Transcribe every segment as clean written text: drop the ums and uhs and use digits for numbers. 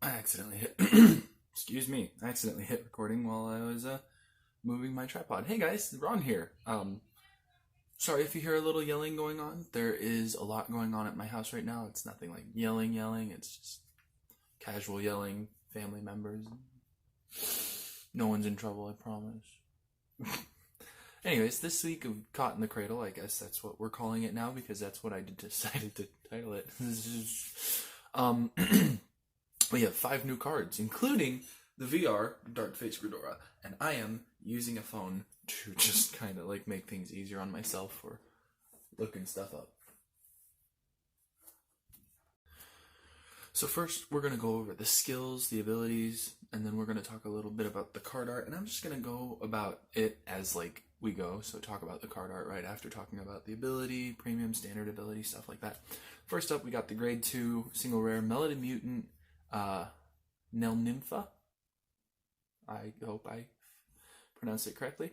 I accidentally hit, excuse me, I accidentally hit recording while I was moving my tripod. Hey guys, Ron here. Sorry if you hear a little yelling going on. There is a lot going on at my house right now. It's nothing like yelling. It's just casual yelling, family members. No one's in trouble, I promise. Anyways, this week of Caught in the Cradle, I guess that's what we're calling it now because that's what I decided to title it. We have 5 new cards, including the VR Dark Face Gridora, and I am using a phone to just kind of like make things easier on myself for looking stuff up. So first, we're going to go over the skills, the abilities, and then we're going to talk a little bit about the card art, and I'm just going to go about it as like we go, so talk about the card art right after talking about the ability, premium, standard ability, stuff like that. First up, we got the grade 2 single rare Melody Mutant Nympha. I hope I pronounced it correctly.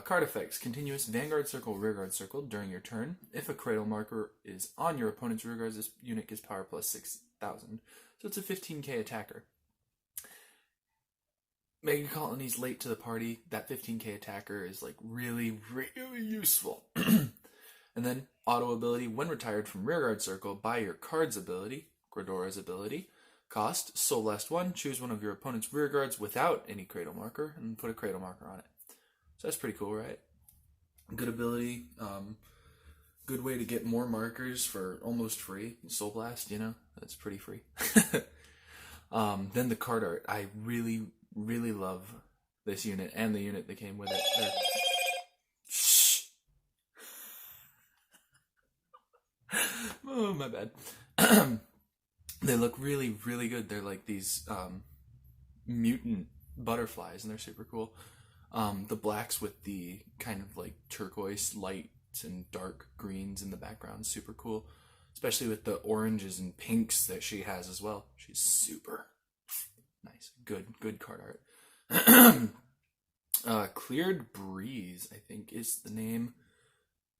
Card effects: continuous Vanguard Circle, Rearguard Circle during your turn. If a Cradle marker is on your opponent's rearguards, this unit gets power plus 6,000. So it's a 15k attacker. Mega Colony's late to the party. That 15k attacker is like really useful. And then auto ability: when retired from Rearguard Circle by your card's ability, Gridora's ability. Cost: Soul Blast 1, choose one of your opponent's rear guards without any Cradle marker, and put a Cradle marker on it. So that's pretty cool, right? Good ability, good way to get more markers for almost free. Soul Blast, you know, that's pretty free. Then the card art. I really love this unit, and the unit that came with it. Shh! Oh, my bad. They look really good. They're like these mutant butterflies, and they're super cool. The blacks with the kind of like turquoise lights and dark greens in the background, super cool. Especially with the oranges and pinks that she has as well. She's super nice. Good card art. Cleared Breeze, I think is the name.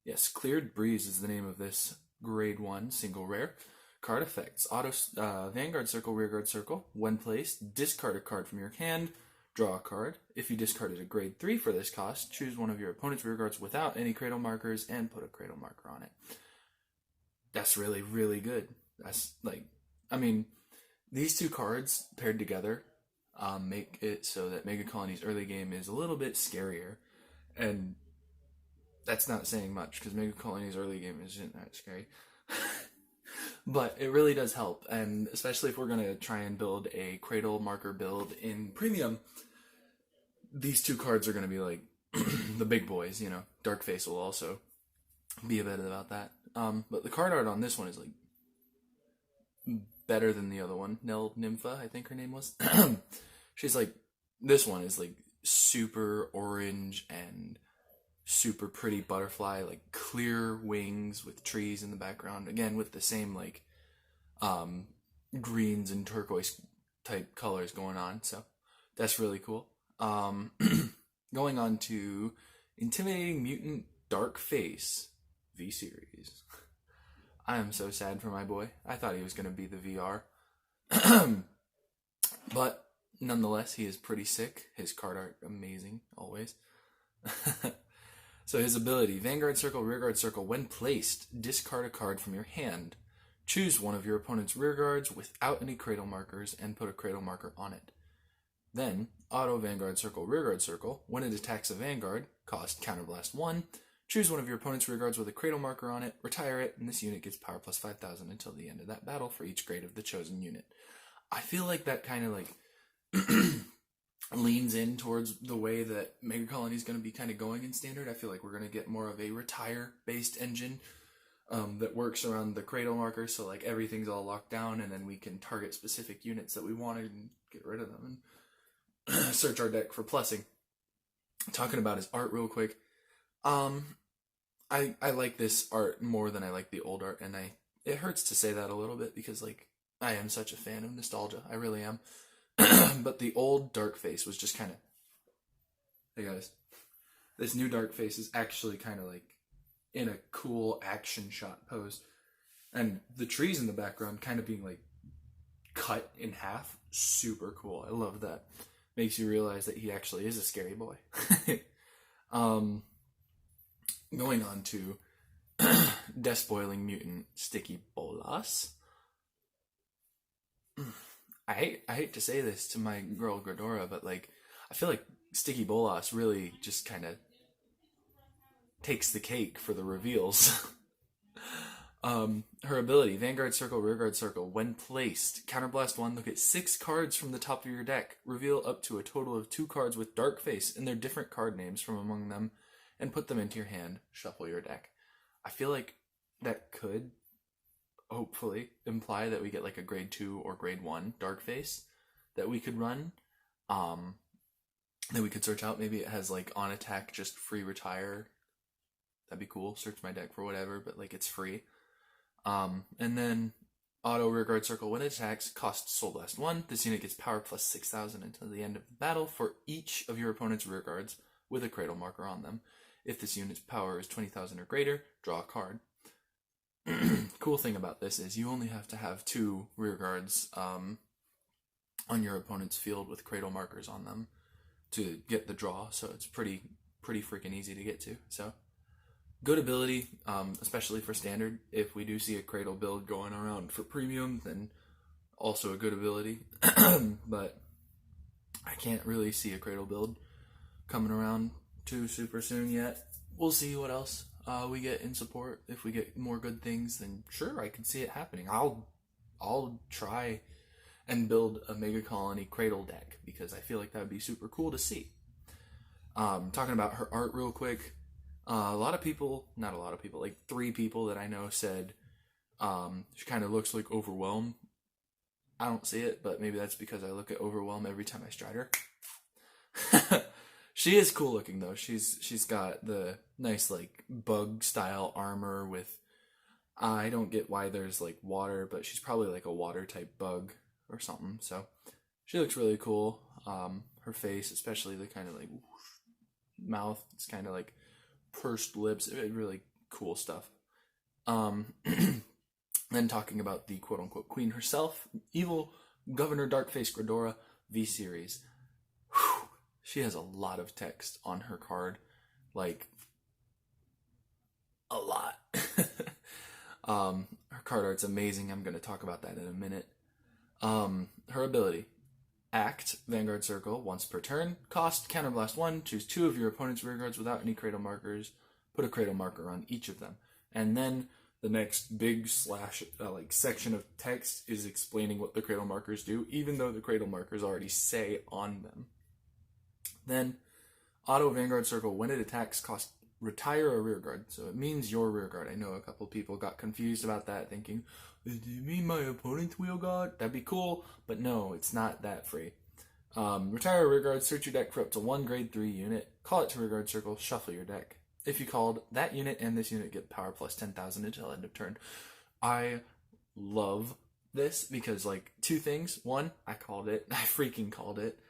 Yes, Cleared Breeze is the name of this grade 1 single rare. Card effects: auto Vanguard Circle, Rearguard Circle. When placed, discard a card from your hand, draw a card. If you discarded a grade 3 for this cost, choose one of your opponent's rearguards without any Cradle markers and put a Cradle marker on it. That's really good. That's like, I mean, these two cards paired together make it so that Mega Colony's early game is a little bit scarier. And that's not saying much because Mega Colony's early game isn't that scary. But it really does help, and especially if we're going to try and build a Cradle marker build in Premium, these two cards are going to be like the big boys, you know. Darkface will also be a bit about that. But the card art on this one is like better than the other one. Nympha, I think her name was. She's like, this one is like super orange and super pretty butterfly, like clear wings with trees in the background, again with the same like greens and turquoise type colors going on, so that's really cool. Going on to Intimidating Mutant Dark Face V-Series. I am so sad for my boy. I thought he was going to be the VR. But nonetheless, he is pretty sick. His card art, amazing, always. So his ability: Vanguard Circle, Rearguard Circle. When placed, discard a card from your hand. Choose one of your opponent's rearguards without any Cradle markers and put a Cradle marker on it. Then, auto Vanguard Circle, Rearguard Circle. When it attacks a Vanguard, cost Counterblast 1. Choose one of your opponent's rearguards with a Cradle marker on it, retire it, and this unit gets power plus 5,000 until the end of that battle for each grade of the chosen unit. I feel like that kind of like leans in towards the way that Mega Colony is going to be kind of going in Standard. I feel like we're going to get more of a retire-based engine that works around the Cradle marker, so like everything's all locked down, and then we can target specific units that we wanted and get rid of them and search our deck for plussing. Talking about his art real quick, I like this art more than I like the old art, and it hurts to say that a little bit because like I am such a fan of nostalgia. I really am. But the old Darkface was just kind of, hey guys, this new Darkface is actually kind of like in a cool action shot pose, and the trees in the background kind of being like cut in half. Super cool. I love that. Makes you realize that he actually is a scary boy. Going on to Despoiling Mutant Sticky Bolas. I hate to say this to my girl Gradora, but like I feel like Sticky Bolas really just kind of takes the cake for the reveals. Her ability, Vanguard Circle, Rearguard Circle. When placed, Counterblast 1, look at 6 cards from the top of your deck. Reveal up to a total of 2 cards with Dark Face and their different card names from among them, and put them into your hand. Shuffle your deck. I feel like that could hopefully imply that we get like a grade 2 or grade 1 Dark Face that we could run. That we could search out. Maybe it has like on attack, just free retire. That'd be cool. Search my deck for whatever, but like it's free. And then auto Rearguard Circle when it attacks, costs Soul Blast 1. This unit gets power plus 6,000 until the end of the battle for each of your opponent's rearguards with a Cradle marker on them. If this unit's power is 20,000 or greater, draw a card. Cool thing about this is you only have to have 2 rearguards on your opponent's field with Cradle markers on them to get the draw, so it's pretty freaking easy to get to. So good ability, especially for standard. If we do see a Cradle build going around for premium, then also a good ability. But I can't really see a Cradle build coming around too super soon yet. We'll see what else we get in support. If we get more good things, then sure, I could see it happening. I'll try and build a Mega Colony Cradle deck because I feel like that would be super cool to see. Talking about her art real quick. Not a lot of people, like 3 people that I know said she kind of looks like Overwhelm. I don't see it, but maybe that's because I look at Overwhelm every time I stride her. She is cool looking though. She's got the nice like bug style armor with. I don't get why there's like water, but she's probably like a water type bug or something. So she looks really cool. Her face, especially the kind of like mouth, it's kind of like pursed lips, really cool stuff. Then talking about the quote-unquote queen herself, evil Governor Darkface Gradora V-Series. She has a lot of text on her card, like a lot. Her card art's amazing. I'm going to talk about that in a minute. Her ability, Act, Vanguard Circle, once per turn. Cost, Counterblast 1. Choose 2 of your opponent's rearguards without any Cradle markers. Put a Cradle marker on each of them. And then the next big section of text is explaining what the Cradle markers do, even though the Cradle markers already say on them. Then, auto Vanguard Circle, when it attacks, cost retire a rearguard. So it means your rearguard. I know a couple people got confused about that, thinking, do you mean my opponent's wheel guard? That'd be cool, but no, it's not that free. Retire a rearguard, search your deck for up to 1 grade 3 unit, call it to Rearguard Circle, shuffle your deck. If you called, that unit and this unit get power plus 10,000 until end of turn. I love this because, like, 2 things. 1, I called it. I freaking called it.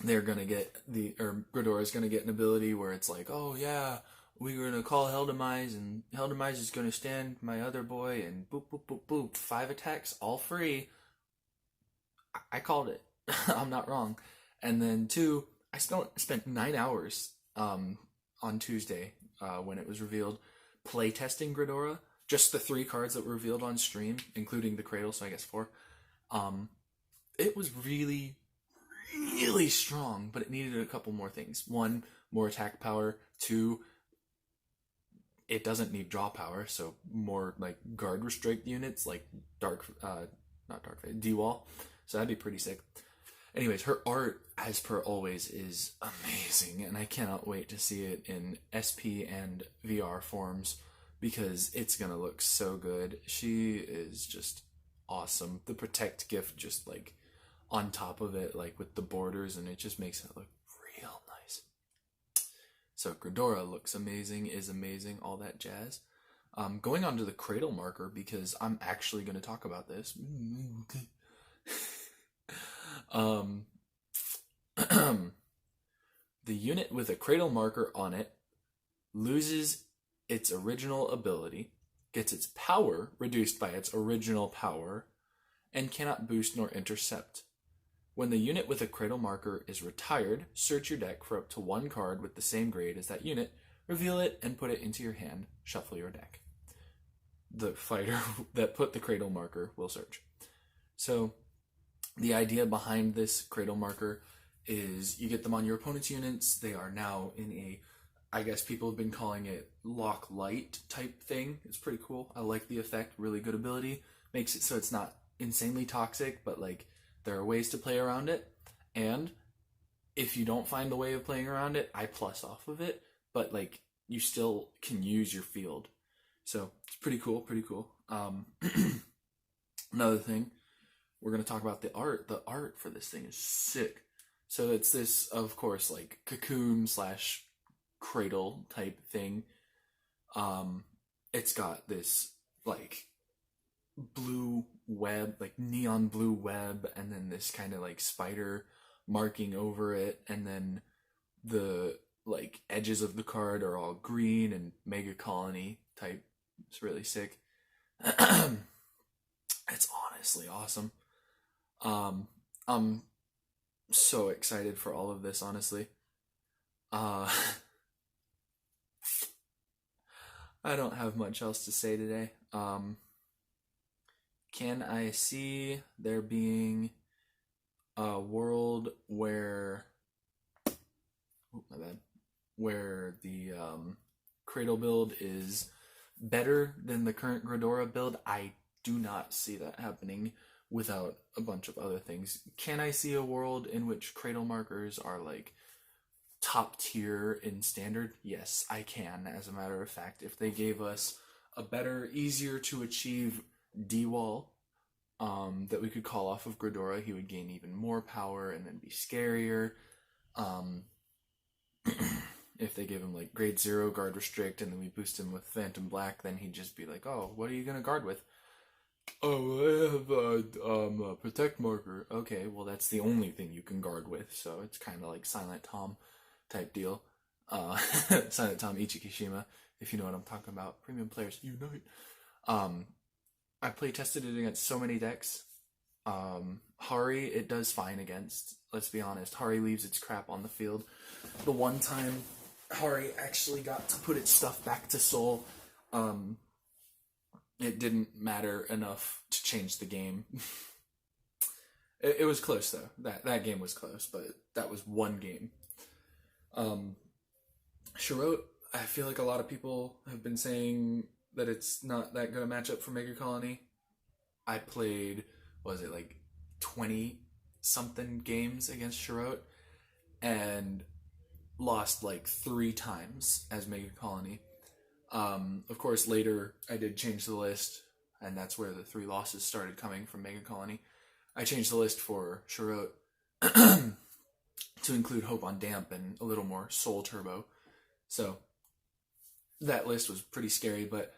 They're gonna get Gradora's gonna get an ability where it's like, oh yeah, we're gonna call Heldemise, and Heldemise is gonna stand my other boy, and boop, boop, boop, boop, 5 attacks, all free. I called it. I'm not wrong. And then 2, I spent 9 hours on Tuesday when it was revealed, play testing Gradora. Just the 3 cards that were revealed on stream, including the Cradle, so I guess 4. It was really strong, but it needed a couple more things. 1, more attack power. 2, it doesn't need draw power, so more like guard restrict units, like D-Wall. So that'd be pretty sick. Anyways, her art, as per always, is amazing, and I cannot wait to see it in SP and VR forms, because it's gonna look so good. She is just awesome. The Protect gift just like on top of it, like with the borders, and it just makes it look real nice. So Gradora looks amazing, is amazing, all that jazz. Going on to the Cradle marker, because I'm actually going to talk about this. The unit with a Cradle marker on it loses its original ability, gets its power reduced by its original power, and cannot boost nor intercept. When the unit with a Cradle marker is retired, search your deck for up to one card with the same grade as that unit, reveal it, and put it into your hand. Shuffle your deck. The fighter that put the Cradle marker will search. So the idea behind this Cradle marker is you get them on your opponent's units. They are now in a, I guess people have been calling it lock light type thing. It's pretty cool. I like the effect. Really good ability. Makes it so it's not insanely toxic, but like there are ways to play around it. And if you don't find the way of playing around it, I plus off of it. But like you still can use your field. So it's pretty cool, pretty cool. Another thing, we're going to talk about the art. The art for this thing is sick. So it's this, of course, like cocoon / cradle type thing. It's got this like blue web, like neon blue web, and then this kind of like spider marking over it, and then the like edges of the card are all green and mega colony type. It's really sick. It's honestly awesome. I'm so excited for all of this, honestly. I don't have much else to say today. Can I see there being a world where, where the Cradle build is better than the current Gradora build? I do not see that happening without a bunch of other things. Can I see a world in which Cradle markers are like top tier in standard? Yes, I can. As a matter of fact, if they gave us a better, easier to achieve D-Wall that we could call off of Gradora, he would gain even more power and then be scarier. If they give him like grade 0 guard restrict and then we boost him with Phantom Black, then he'd just be like, oh, what are you gonna guard with? Oh, I have a protect marker. Okay, well that's the only thing you can guard with, so it's kind of like Silent Tom type deal. Silent Tom Ichikishima, if you know what I'm talking about. Premium players unite. I play tested it against so many decks. Hari, it does fine against. Let's be honest, Hari leaves its crap on the field. The one time Hari actually got to put its stuff back to Soul, it didn't matter enough to change the game. It was close though. That game was close, but that was one game. Shirot, I feel like a lot of people have been saying that it's not that good a matchup for Mega Colony. I played, what was it, like 20 something games against Shirot and lost like 3 times as Mega Colony. Of course, later I did change the list, and that's where the 3 losses started coming from Mega Colony. I changed the list for Shirot to include Hope on Damp and a little more Soul Turbo. So that list was pretty scary, but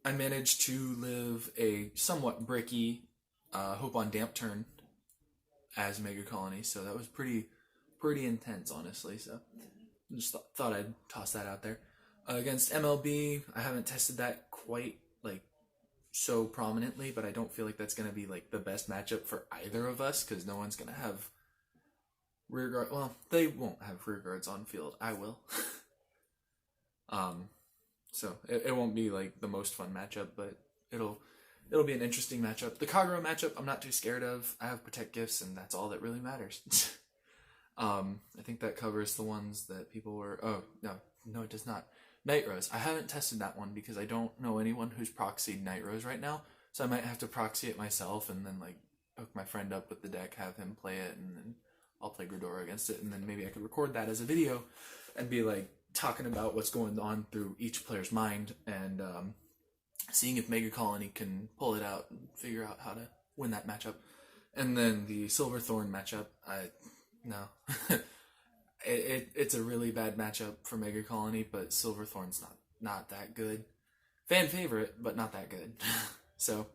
I managed to live a somewhat bricky Hope on Damp turn as Mega Colony, so that was pretty intense, honestly. So just thought I'd toss that out there. Against MLB, I haven't tested that quite like so prominently, but I don't feel like that's gonna be like the best matchup for either of us because no one's gonna have rear guard. Well, they won't have rear guards on field. I will. So it won't be like the most fun matchup, but it'll be an interesting matchup. The Kagura matchup, I'm not too scared of. I have Protect Gifts, and that's all that really matters. I think that covers the ones that people were. Oh no, it does not. Night Rose. I haven't tested that one because I don't know anyone who's proxied Night Rose right now, so I might have to proxy it myself and then like hook my friend up with the deck, have him play it, and then I'll play Gradora against it, and then maybe I could record that as a video and be like talking about what's going on through each player's mind and seeing if Mega Colony can pull it out and figure out how to win that matchup. And then the Silverthorn matchup, no. It's a really bad matchup for Mega Colony, but Silverthorn's not that good. Fan favorite, but not that good. So,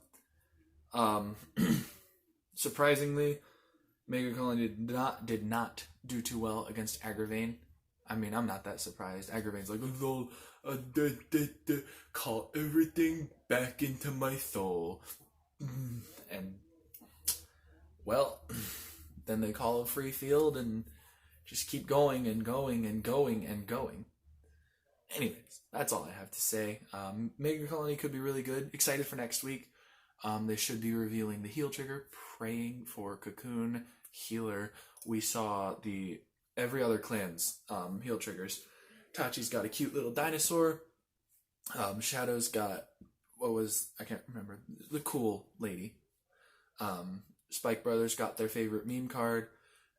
surprisingly, Mega Colony did not do too well against Agravain. I mean, I'm not that surprised. Agravain's like, call everything back into my soul. And well, then they call a free field and just keep going and going and going and going. Anyways, that's all I have to say. Mega Colony could be really good. Excited for next week. They should be revealing the heal trigger. Praying for Cocoon, Healer. We saw the every other clan's heal triggers. Tachi's got a cute little dinosaur. Shadow's got I can't remember, the cool lady. Spike Brothers got their favorite meme card,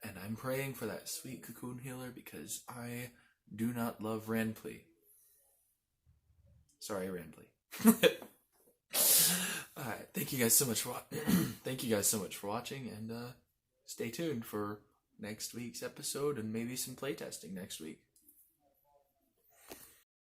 and I'm praying for that sweet Cocoon Healer because I do not love Ranplee. Sorry, Ranplee. Alright, thank you guys so much for watching, and stay tuned for next week's episode and maybe some playtesting next week.